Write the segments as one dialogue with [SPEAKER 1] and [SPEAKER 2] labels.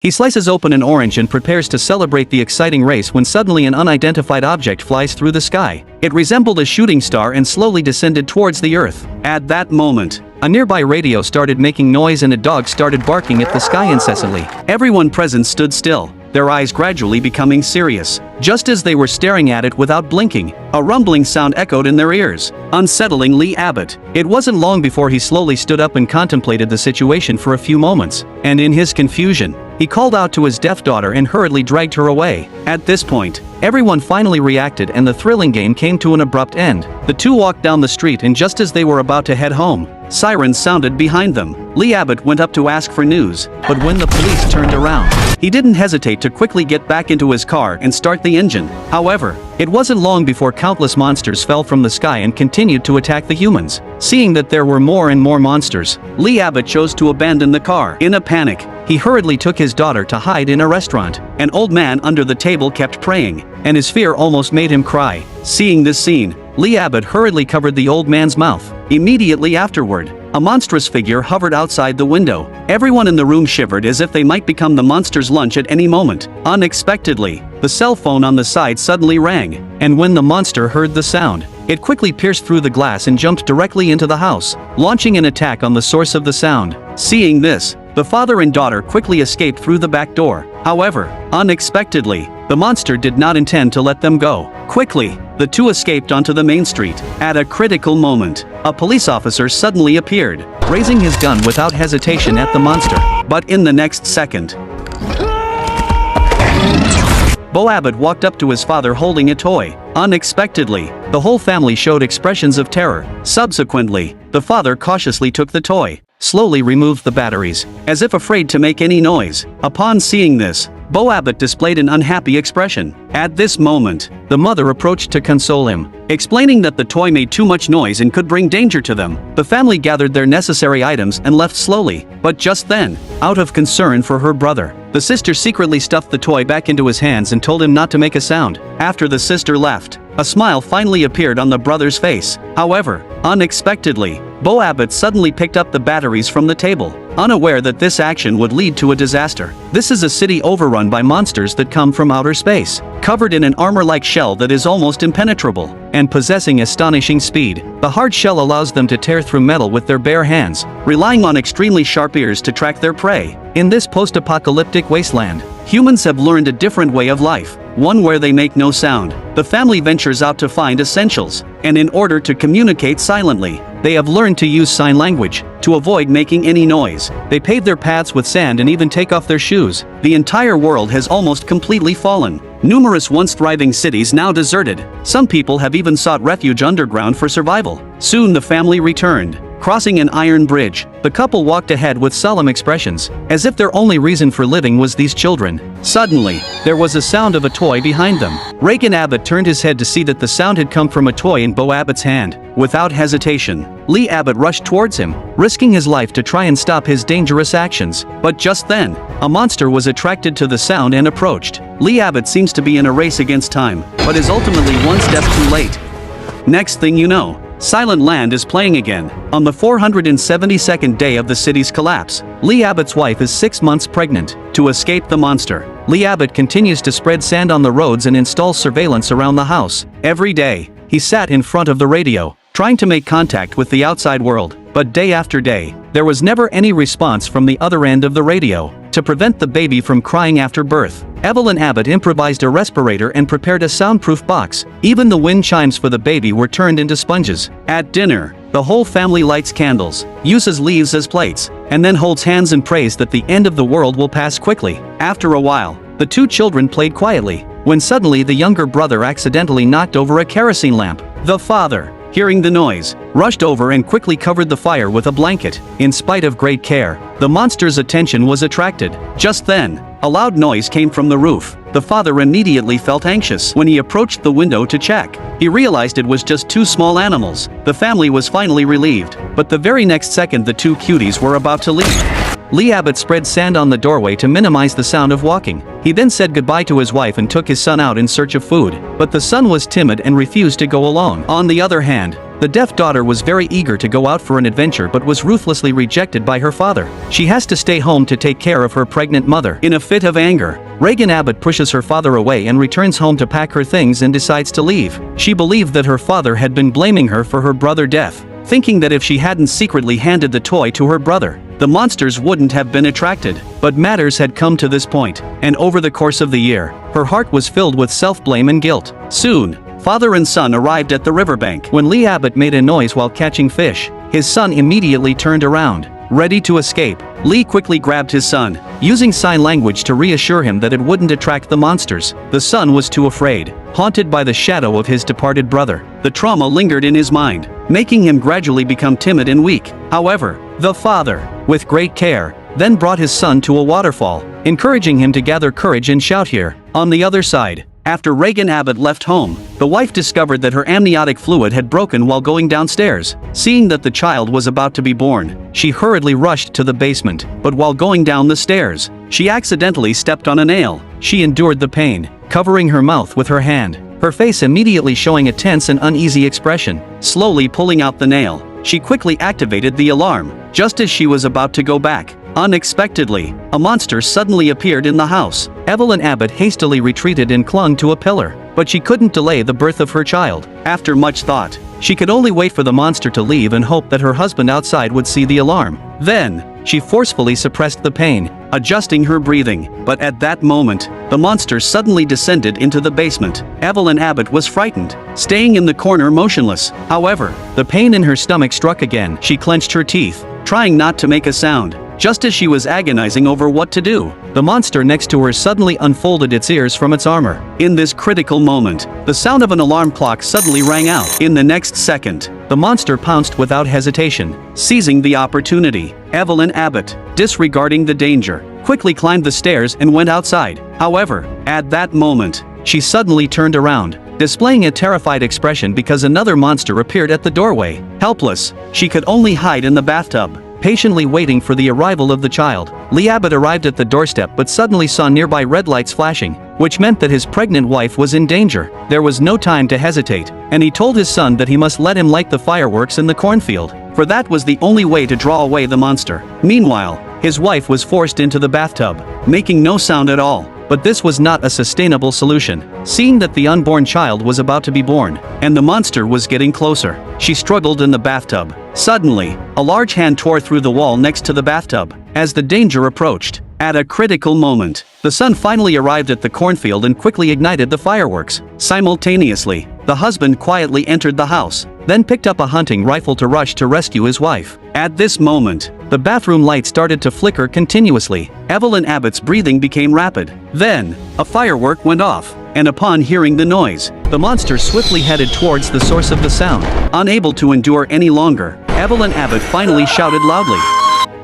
[SPEAKER 1] He slices open an orange and prepares to celebrate the exciting race when suddenly an unidentified object flies through the sky. It resembled a shooting star and slowly descended towards the earth. At that moment, a nearby radio started making noise and a dog started barking at the sky incessantly. Everyone present stood still, their eyes gradually becoming serious. Just as they were staring at it without blinking, a rumbling sound echoed in their ears, unsettling Lee Abbott. It wasn't long before he slowly stood up and contemplated the situation for a few moments, and in his confusion, he called out to his deaf daughter and hurriedly dragged her away. At this point, everyone finally reacted and the thrilling game came to an abrupt end. The two walked down the street and just as they were about to head home, sirens sounded behind them. Lee Abbott went up to ask for news, but when the police turned around, he didn't hesitate to quickly get back into his car and start the engine. However, it wasn't long before countless monsters fell from the sky and continued to attack the humans. Seeing that there were more and more monsters, Lee Abbott chose to abandon the car. In a panic, he hurriedly took his daughter to hide in a restaurant. An old man under the table kept praying, and his fear almost made him cry. Seeing this scene, Lee Abbott hurriedly covered the old man's mouth. Immediately afterward, a monstrous figure hovered outside the window. Everyone in the room shivered as if they might become the monster's lunch at any moment. Unexpectedly, the cell phone on the side suddenly rang, and when the monster heard the sound, it quickly pierced through the glass and jumped directly into the house, launching an attack on the source of the sound. Seeing this, the father and daughter quickly escaped through the back door. However, unexpectedly, the monster did not intend to let them go. Quickly, the two escaped onto the main street. At a critical moment, a police officer suddenly appeared, raising his gun without hesitation at the monster. But in the next second, Bo Abbott walked up to his father holding a toy. Unexpectedly, the whole family showed expressions of terror. Subsequently, the father cautiously took the toy, slowly removed the batteries, as if afraid to make any noise. Upon seeing this, Bo Abbott displayed an unhappy expression. At this moment, the mother approached to console him, explaining that the toy made too much noise and could bring danger to them. The family gathered their necessary items and left slowly, but just then, out of concern for her brother, the sister secretly stuffed the toy back into his hands and told him not to make a sound. After the sister left, a smile finally appeared on the brother's face. However, unexpectedly, Bo Abbott suddenly picked up the batteries from the table, unaware that this action would lead to a disaster. This is a city overrun by monsters that come from outer space, covered in an armor-like shell that is almost impenetrable, and possessing astonishing speed. The hard shell allows them to tear through metal with their bare hands, relying on extremely sharp ears to track their prey. In this post-apocalyptic wasteland, humans have learned a different way of life, one where they make no sound. The family ventures out to find essentials, and in order to communicate silently, they have learned to use sign language to avoid making any noise. They pave their paths with sand and even take off their shoes. The entire world has almost completely fallen. Numerous once thriving cities now deserted. Some people have even sought refuge underground for survival. Soon the family returned. Crossing an iron bridge, the couple walked ahead with solemn expressions, as if their only reason for living was these children. Suddenly, there was a sound of a toy behind them. Reagan Abbott turned his head to see that the sound had come from a toy in Bo Abbott's hand. Without hesitation, Lee Abbott rushed towards him, risking his life to try and stop his dangerous actions. But just then, a monster was attracted to the sound and approached. Lee Abbott seems to be in a race against time, but is ultimately one step too late. Next thing you know, Silent Land is playing again. On the 472nd day of the city's collapse, Lee Abbott's wife is 6 months pregnant. To escape the monster, Lee Abbott continues to spread sand on the roads and install surveillance around the house. Every day, he sat in front of the radio, trying to make contact with the outside world. But day after day, there was never any response from the other end of the radio. To prevent the baby from crying after birth, Evelyn Abbott improvised a respirator and prepared a soundproof box. Even the wind chimes for the baby were turned into sponges. At dinner, the whole family lights candles, uses leaves as plates, and then holds hands and prays that the end of the world will pass quickly. After a while, the two children played quietly, when suddenly the younger brother accidentally knocked over a kerosene lamp. The father, hearing the noise, rushed over and quickly covered the fire with a blanket. In spite of great care, the monster's attention was attracted. Just then, a loud noise came from the roof. The father immediately felt anxious. When he approached the window to check, he realized it was just two small animals. The family was finally relieved, but the very next second the two cuties were about to leave. Lee Abbott spread sand on the doorway to minimize the sound of walking. He then said goodbye to his wife and took his son out in search of food, but the son was timid and refused to go alone. On the other hand, the deaf daughter was very eager to go out for an adventure but was ruthlessly rejected by her father. She has to stay home to take care of her pregnant mother. In a fit of anger, Reagan Abbott pushes her father away and returns home to pack her things and decides to leave. She believed that her father had been blaming her for her brother's death, thinking that if she hadn't secretly handed the toy to her brother, the monsters wouldn't have been attracted. But matters had come to this point, and over the course of the year, her heart was filled with self-blame and guilt. Soon, father and son arrived at the riverbank. When Lee Abbott made a noise while catching fish, his son immediately turned around, ready to escape. Lee quickly grabbed his son, using sign language to reassure him that it wouldn't attract the monsters. The son was too afraid, haunted by the shadow of his departed brother. The trauma lingered in his mind, making him gradually become timid and weak. However, the father, with great care, then brought his son to a waterfall, encouraging him to gather courage and shout here. On the other side, after Reagan Abbott left home, the wife discovered that her amniotic fluid had broken while going downstairs. Seeing that the child was about to be born, she hurriedly rushed to the basement, but while going down the stairs, she accidentally stepped on a nail. She endured the pain, covering her mouth with her hand, her face immediately showing a tense and uneasy expression. Slowly pulling out the nail, she quickly activated the alarm. Just as she was about to go back, unexpectedly, a monster suddenly appeared in the house. Evelyn Abbott hastily retreated and clung to a pillar, but she couldn't delay the birth of her child. After much thought, she could only wait for the monster to leave and hope that her husband outside would see the alarm. Then, she forcefully suppressed the pain, adjusting her breathing. But at that moment, the monster suddenly descended into the basement. Evelyn Abbott was frightened, staying in the corner motionless. However, the pain in her stomach struck again. She clenched her teeth, trying not to make a sound. Just as she was agonizing over what to do, the monster next to her suddenly unfolded its ears from its armor. In this critical moment, the sound of an alarm clock suddenly rang out. In the next second, the monster pounced without hesitation, seizing the opportunity. Evelyn Abbott, disregarding the danger, quickly climbed the stairs and went outside. However, at that moment, she suddenly turned around, displaying a terrified expression because another monster appeared at the doorway. Helpless, she could only hide in the bathtub, patiently waiting for the arrival of the child. Lee Abbott arrived at the doorstep but suddenly saw nearby red lights flashing, which meant that his pregnant wife was in danger. There was no time to hesitate, and he told his son that he must let him light the fireworks in the cornfield, for that was the only way to draw away the monster. Meanwhile, his wife was forced into the bathtub, making no sound at all. But this was not a sustainable solution. Seeing that the unborn child was about to be born, and the monster was getting closer, she struggled in the bathtub. Suddenly, a large hand tore through the wall next to the bathtub. As the danger approached, at a critical moment, the son finally arrived at the cornfield and quickly ignited the fireworks. Simultaneously, the husband quietly entered the house, then picked up a hunting rifle to rush to rescue his wife. At this moment, the bathroom light started to flicker continuously. Evelyn Abbott's breathing became rapid. Then, a firework went off, and upon hearing the noise, the monster swiftly headed towards the source of the sound. Unable to endure any longer, Evelyn Abbott finally shouted loudly.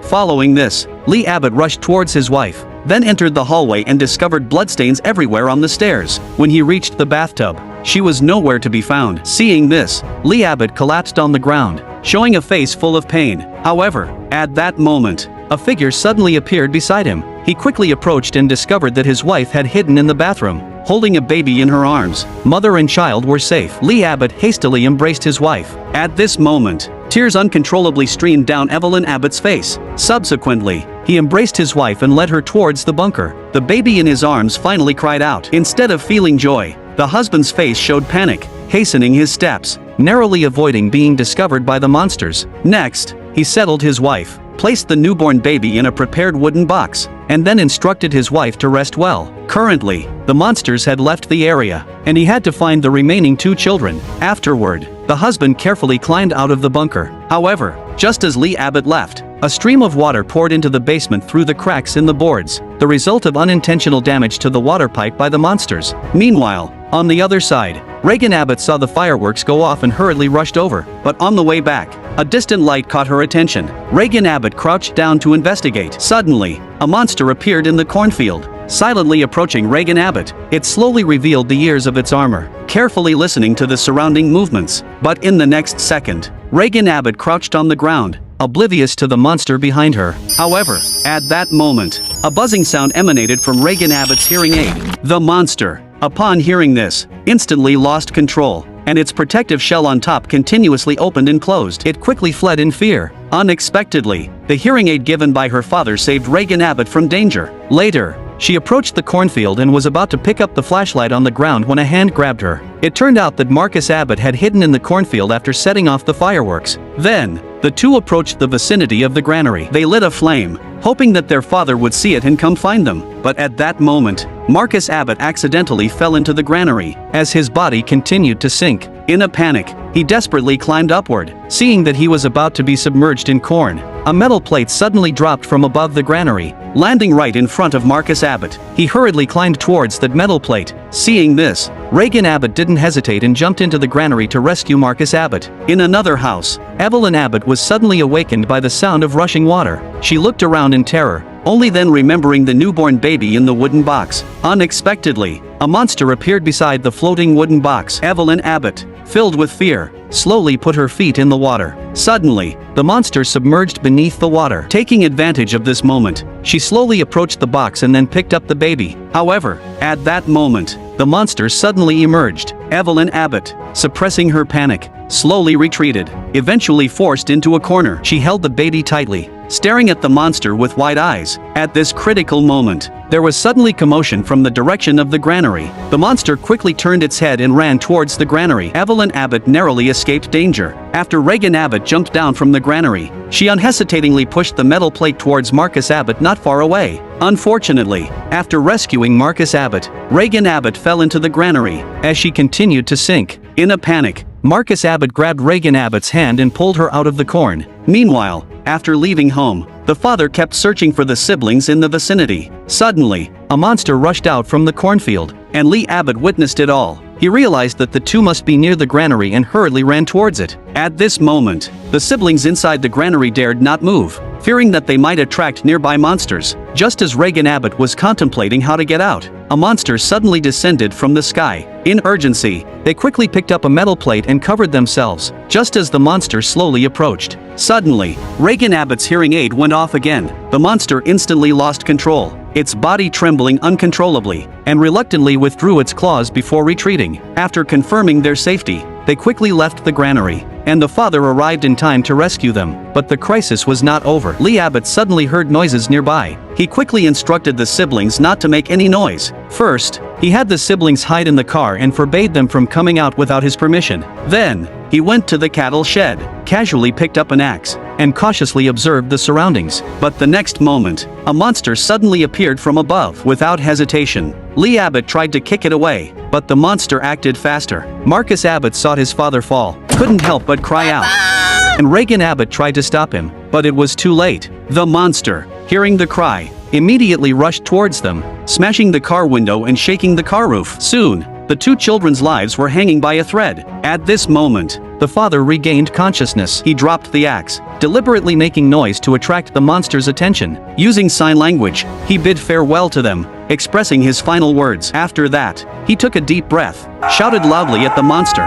[SPEAKER 1] Following this, Lee Abbott rushed towards his wife, then entered the hallway and discovered bloodstains everywhere on the stairs. When he reached the bathtub, she was nowhere to be found. Seeing this, Lee Abbott collapsed on the ground, showing a face full of pain. However, at that moment, a figure suddenly appeared beside him. He quickly approached and discovered that his wife had hidden in the bathroom, holding a baby in her arms. Mother and child were safe. Lee Abbott hastily embraced his wife. At this moment, tears uncontrollably streamed down Evelyn Abbott's face. Subsequently, he embraced his wife and led her towards the bunker. The baby in his arms finally cried out. Instead of feeling joy, the husband's face showed panic, hastening his steps, narrowly avoiding being discovered by the monsters. Next, he settled his wife, placed the newborn baby in a prepared wooden box, and then instructed his wife to rest well. Currently, the monsters had left the area, and he had to find the remaining 2 children. Afterward, the husband carefully climbed out of the bunker. However, just as Lee Abbott left, a stream of water poured into the basement through the cracks in the boards, the result of unintentional damage to the water pipe by the monsters. Meanwhile, on the other side, Reagan Abbott saw the fireworks go off and hurriedly rushed over, but on the way back, a distant light caught her attention. Reagan Abbott crouched down to investigate. Suddenly, a monster appeared in the cornfield, silently approaching Reagan Abbott. It slowly revealed the ears of its armor, carefully listening to the surrounding movements. But in the next second, Reagan Abbott crouched on the ground, oblivious to the monster behind her. However, at that moment, a buzzing sound emanated from Reagan Abbott's hearing aid. The monster, upon hearing this, instantly lost control, and its protective shell on top continuously opened and closed. It quickly fled in fear. Unexpectedly, the hearing aid given by her father saved Reagan Abbott from danger. Later, she approached the cornfield and was about to pick up the flashlight on the ground when a hand grabbed her. It turned out that Marcus Abbott had hidden in the cornfield after setting off the fireworks. Then, the two approached the vicinity of the granary. They lit a flame, hoping that their father would see it and come find them. But at that moment, Marcus Abbott accidentally fell into the granary, as his body continued to sink. In a panic, he desperately climbed upward. Seeing that he was about to be submerged in corn, a metal plate suddenly dropped from above the granary, landing right in front of Marcus Abbott. He hurriedly climbed towards that metal plate. Seeing this, Reagan Abbott didn't hesitate and jumped into the granary to rescue Marcus Abbott. In another house, Evelyn Abbott was suddenly awakened by the sound of rushing water. She looked around in terror, only then remembering the newborn baby in the wooden box. Unexpectedly, a monster appeared beside the floating wooden box. Evelyn Abbott, filled with fear, slowly put her feet in the water. Suddenly, the monster submerged beneath the water. Taking advantage of this moment, she slowly approached the box and then picked up the baby. However, at that moment, the monster suddenly emerged. Evelyn Abbott, suppressing her panic, slowly retreated, eventually forced into a corner. She held the baby tightly, staring at the monster with wide eyes. At this critical moment, there was suddenly commotion from the direction of the granary. The monster quickly turned its head and ran towards the granary. Evelyn Abbott narrowly escaped danger. After Reagan Abbott jumped down from the granary, she unhesitatingly pushed the metal plate towards Marcus Abbott not far away. Unfortunately, after rescuing Marcus Abbott, Reagan Abbott fell into the granary, as she continued to sink. In a panic, Marcus Abbott grabbed Reagan Abbott's hand and pulled her out of the corn. Meanwhile, after leaving home, the father kept searching for the siblings in the vicinity. Suddenly, a monster rushed out from the cornfield, and Lee Abbott witnessed it all. He realized that the two must be near the granary and hurriedly ran towards it. At this moment, the siblings inside the granary dared not move, fearing that they might attract nearby monsters. Just as Reagan Abbott was contemplating how to get out, a monster suddenly descended from the sky. In urgency, they quickly picked up a metal plate and covered themselves, just as the monster slowly approached. Suddenly, Reagan Abbott's hearing aid went off again. The monster instantly lost control, its body trembling uncontrollably, and reluctantly withdrew its claws before retreating. After confirming their safety, they quickly left the granary, and the father arrived in time to rescue them. But the crisis was not over. Lee Abbott suddenly heard noises nearby. He quickly instructed the siblings not to make any noise. First, he had the siblings hide in the car and forbade them from coming out without his permission. Then, he went to the cattle shed, casually picked up an axe, and cautiously observed the surroundings. But the next moment, a monster suddenly appeared from above. Without hesitation, Lee Abbott tried to kick it away, but the monster acted faster. Marcus Abbott saw his father fall, couldn't help but cry out, and Reagan Abbott tried to stop him, but it was too late. The monster, hearing the cry, immediately rushed towards them, smashing the car window and shaking the car roof. Soon, the two children's lives were hanging by a thread. At this moment, the father regained consciousness. He dropped the axe, deliberately making noise to attract the monster's attention. Using sign language, he bid farewell to them, expressing his final words. After that, he took a deep breath, shouted loudly at the monster.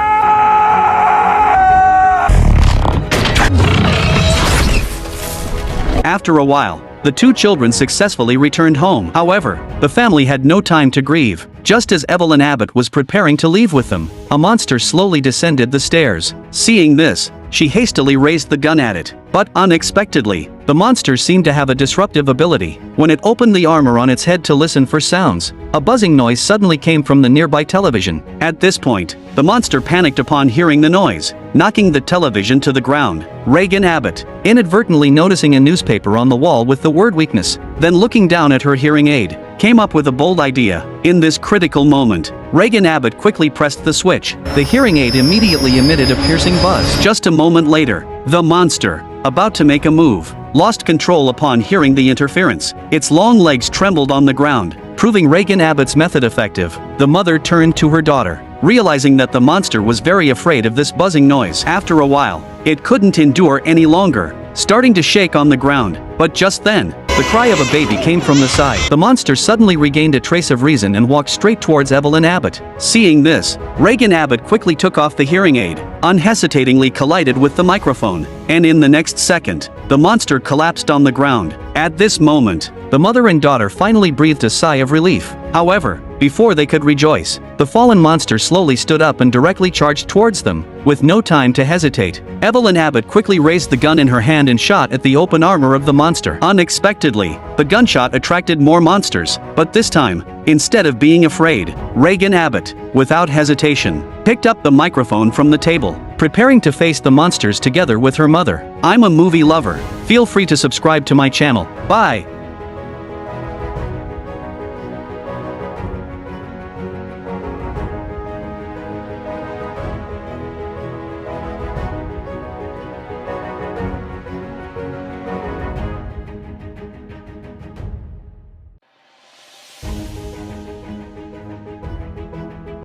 [SPEAKER 1] After a while, the two children successfully returned home. However, the family had no time to grieve. Just as Evelyn Abbott was preparing to leave with them, a monster slowly descended the stairs. Seeing this, she hastily raised the gun at it. But unexpectedly, the monster seemed to have a disruptive ability. When it opened the armor on its head to listen for sounds, a buzzing noise suddenly came from the nearby television. At this point, the monster panicked upon hearing the noise, knocking the television to the ground. Reagan Abbott, inadvertently noticing a newspaper on the wall with the word weakness, then looking down at her hearing aid, came up with a bold idea. In this critical moment, Reagan Abbott quickly pressed the switch. The hearing aid immediately emitted a piercing buzz. Just a moment later, the monster, about to make a move, lost control upon hearing the interference. Its long legs trembled on the ground, proving Reagan Abbott's method effective. The mother turned to her daughter, realizing that the monster was very afraid of this buzzing noise. After a while, it couldn't endure any longer, starting to shake on the ground. But just then, the cry of a baby came from the side. The monster suddenly regained a trace of reason and walked straight towards Evelyn Abbott. Seeing this, Reagan Abbott quickly took off the hearing aid, unhesitatingly collided with the microphone, and in the next second, the monster collapsed on the ground. At this moment, the mother and daughter finally breathed a sigh of relief. However, before they could rejoice, the fallen monster slowly stood up and directly charged towards them, with no time to hesitate. Evelyn Abbott quickly raised the gun in her hand and shot at the open armor of the monster. Unexpectedly, the gunshot attracted more monsters, but this time, instead of being afraid, Reagan Abbott, without hesitation, picked up the microphone from the table, preparing to face the monsters together with her mother. I'm a movie lover. Feel free to subscribe to my channel. Bye.